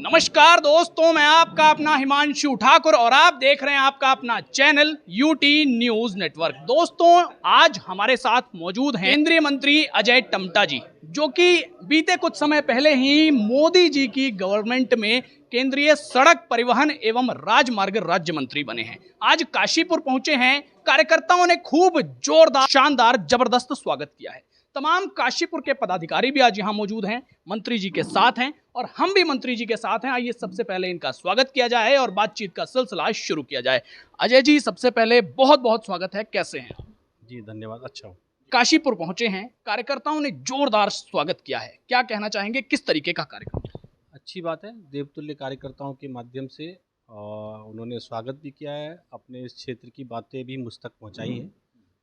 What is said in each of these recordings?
नमस्कार दोस्तों, मैं आपका अपना हिमांशु ठाकुर और आप देख रहे हैं आपका अपना चैनल यूटी न्यूज नेटवर्क। दोस्तों, आज हमारे साथ मौजूद हैं केंद्रीय मंत्री अजय टम्टा जी, जो कि बीते कुछ समय पहले ही मोदी जी की गवर्नमेंट में केंद्रीय सड़क परिवहन एवं राजमार्ग राज्य मंत्री बने हैं। आज काशीपुर पहुंचे हैं। कार्यकर्ताओं ने खूब जोरदार, शानदार, जबरदस्त स्वागत किया है। तमाम काशीपुर के पदाधिकारी भी आज यहाँ मौजूद हैं, मंत्री जी के साथ हैं और हम भी मंत्री जी के साथ हैं। आइए सबसे पहले इनका स्वागत किया जाए और बातचीत का सिलसिला शुरू किया जाए। अजय जी, सबसे पहले बहुत बहुत स्वागत है, कैसे हैं आप? जी धन्यवाद, अच्छा हूँ। काशीपुर पहुंचे हैं, कार्यकर्ताओं ने जोरदार स्वागत किया है, क्या कहना चाहेंगे, किस तरीके का कार्यक्रम? अच्छी बात है, देवतुल्य कार्यकर्ताओं के माध्यम से उन्होंने स्वागत भी किया है, अपने इस क्षेत्र की बातें भी मुझ तक पहुँचाई हैं,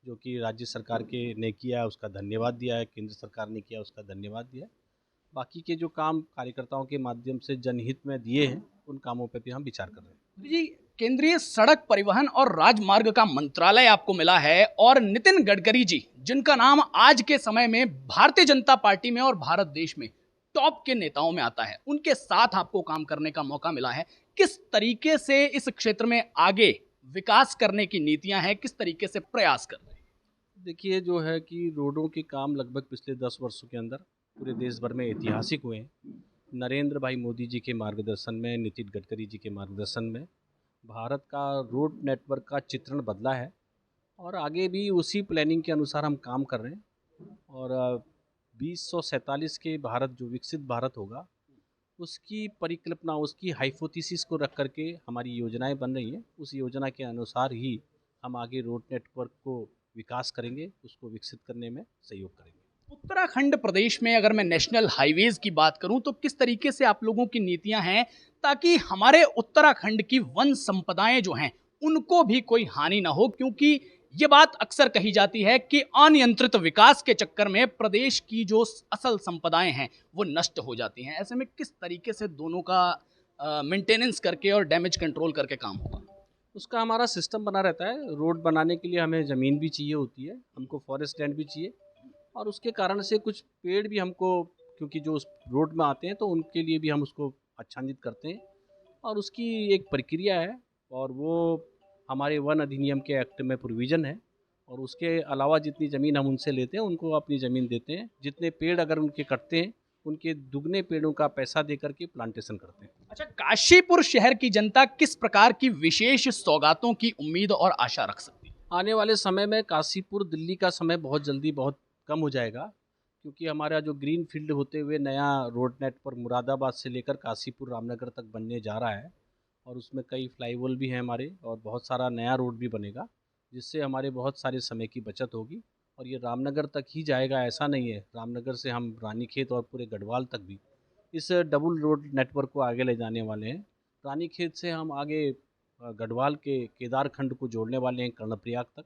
जो कि राज्य सरकार ने किया है उसका धन्यवाद दिया है, केंद्र सरकार ने किया उसका धन्यवाद दिया है। बाकी के जो काम कार्यकर्ताओं के माध्यम से जनहित में दिए हैं, उन कामों पे भी हम विचार कर रहे हैं। जी, केंद्रीय सड़क परिवहन और राजमार्ग का मंत्रालय आपको मिला है और नितिन गडकरी जी, जिनका नाम आज के समय में भारतीय जनता पार्टी में और भारत देश में टॉप के नेताओं में आता है, उनके साथ आपको काम करने का मौका मिला है। किस तरीके से इस क्षेत्र में आगे विकास करने की नीतियां हैं, किस तरीके से प्रयास कर रहे हैं? देखिए, जो है कि रोडों के काम लगभग पिछले 10 वर्षों के अंदर पूरे देश भर में ऐतिहासिक हुए हैं। नरेंद्र भाई मोदी जी के मार्गदर्शन में, नितिन गडकरी जी के मार्गदर्शन में भारत का रोड नेटवर्क का चित्रण बदला है और आगे भी उसी प्लानिंग के अनुसार हम काम कर रहे हैं। और 2047 के भारत, जो विकसित भारत होगा, उसकी परिकल्पना, उसकी हाइपोथेसिस को रख करके हमारी योजनाएं बन रही हैं। उस योजना के अनुसार ही हम आगे रोड नेटवर्क को विकास करेंगे, उसको विकसित करने में सहयोग करेंगे। उत्तराखंड प्रदेश में अगर मैं नेशनल हाईवेज की बात करूं तो किस तरीके से आप लोगों की नीतियां हैं ताकि हमारे उत्तराखंड की वन संपदाएं जो हैं उनको भी कोई हानि ना हो, क्योंकि ये बात अक्सर कही जाती है कि अनियंत्रित विकास के चक्कर में प्रदेश की जो असल संपदाएं हैं वो नष्ट हो जाती हैं। ऐसे में किस तरीके से दोनों का मेंटेनेंस करके और डैमेज कंट्रोल करके काम होगा? उसका हमारा सिस्टम बना रहता है। रोड बनाने के लिए हमें ज़मीन भी चाहिए होती है, हमको फॉरेस्ट लैंड भी चाहिए और उसके कारण से कुछ पेड़ भी हमको, क्योंकि जो उस रोड में आते हैं तो उनके लिए भी हम उसको आच्छादित करते हैं और उसकी एक प्रक्रिया है और वो हमारे वन अधिनियम के एक्ट में प्रोविज़न है। और उसके अलावा जितनी ज़मीन हम उनसे लेते हैं उनको अपनी ज़मीन देते हैं। जितने पेड़ अगर उनके कटते हैं उनके दुगने पेड़ों का पैसा दे करके प्लांटेशन करते हैं। अच्छा, काशीपुर शहर की जनता किस प्रकार की विशेष सौगातों की उम्मीद और आशा रख सकती है? आने वाले समय में काशीपुर दिल्ली का समय बहुत जल्दी बहुत कम हो जाएगा, क्योंकि हमारा जो ग्रीन फील्ड होते हुए नया रोड नेटवर्क मुरादाबाद से लेकर काशीपुर रामनगर तक बनने जा रहा है और उसमें कई फ्लाईओवर भी हैं हमारे और बहुत सारा नया रोड भी बनेगा, जिससे हमारे बहुत सारे समय की बचत होगी। और ये रामनगर तक ही जाएगा, ऐसा नहीं है, रामनगर से हम रानीखेत और पूरे गढ़वाल तक भी इस डबल रोड नेटवर्क को आगे ले जाने वाले हैं। रानीखेत से हम आगे गढ़वाल के केदारखंड को जोड़ने वाले हैं कर्णप्रयाग तक।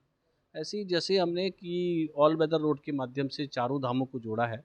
ऐसे ही जैसे हमने कि ऑल वेदर रोड के माध्यम से चारों धामों को जोड़ा है,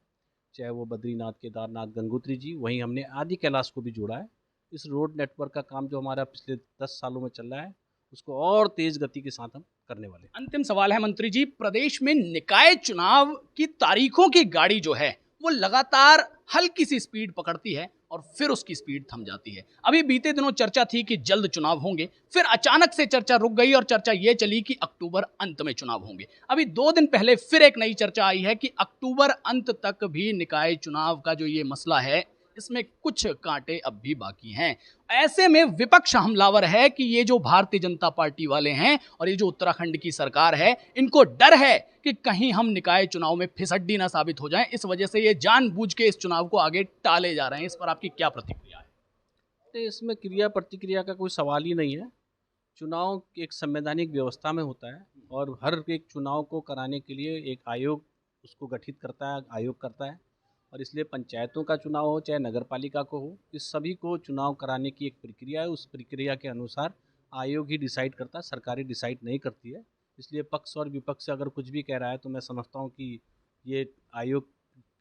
चाहे वो बद्रीनाथ, केदारनाथ, गंगोत्री जी, वहीं हमने आदि कैलाश को भी जोड़ा है। इस रोड नेटवर्क का काम जो हमारा पिछले 10 सालों में चल रहा है उसको और तेज़ गति के साथ हम करने वाले हैं। अंतिम सवाल है मंत्री जी, प्रदेश में निकाय चुनाव की तारीखों की गाड़ी जो है वो लगातार हल्की सी स्पीड पकड़ती है और फिर उसकी स्पीड थम जाती है। अभी बीते दिनों चर्चा थी कि जल्द चुनाव होंगे, फिर अचानक से चर्चा रुक गई और चर्चा ये चली कि अक्टूबर अंत में चुनाव होंगे। अभी 2 दिन पहले फिर एक नई चर्चा आई है कि अक्टूबर अंत तक भी निकाय चुनाव का जो ये मसला है इसमें कुछ कांटे अब भी बाकी हैं। ऐसे में विपक्ष हमलावर है कि ये जो भारतीय जनता पार्टी वाले हैं और ये जो उत्तराखंड की सरकार है, इनको डर है कि कहीं हम निकाय चुनाव में फिसड्डी ना साबित हो जाएं, इस वजह से ये जानबूझ के इस चुनाव को आगे टाले जा रहे हैं। इस पर आपकी क्या प्रतिक्रिया है? तो इसमें क्रिया प्रतिक्रिया का कोई सवाल ही नहीं है। चुनाव एक संवैधानिक व्यवस्था में होता है और हर एक चुनाव को कराने के लिए एक आयोग उसको गठित करता है, आयोग करता है। और इसलिए पंचायतों का चुनाव हो चाहे नगर पालिका को हो, इस सभी को चुनाव कराने की एक प्रक्रिया है। उस प्रक्रिया के अनुसार आयोग ही डिसाइड करता है, सरकारें डिसाइड नहीं करती है। इसलिए पक्ष और विपक्ष अगर कुछ भी कह रहा है तो मैं समझता हूँ कि ये आयोग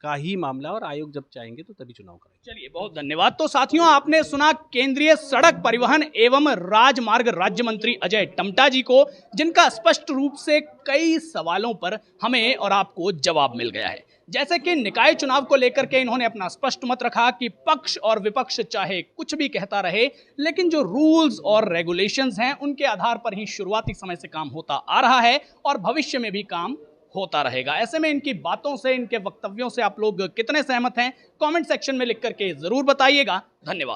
का ही मामला और आयोग जब चाहेंगे तो तभी चुनाव करेंगे। चलिए, बहुत धन्यवाद। तो साथियों, आपने सुना केंद्रीय सड़क परिवहन एवं राजमार्ग राज्य मंत्री अजय टम्टा जी को, जिनका स्पष्ट रूप से कई सवालों पर हमें और आपको जवाब मिल गया है। जैसे कि निकाय चुनाव को लेकर के इन्होंने अपना स्पष्ट मत रखा कि पक्ष और विपक्ष चाहे कुछ भी कहता रहे, लेकिन जो रूल्स और रेगुलेशंस हैं उनके आधार पर ही शुरुआती समय से काम होता आ रहा है और भविष्य में भी काम होता रहेगा। ऐसे में इनकी बातों से, इनके वक्तव्यों से आप लोग कितने सहमत हैं, कमेंट सेक्शन में लिख करके जरूर बताइएगा। धन्यवाद।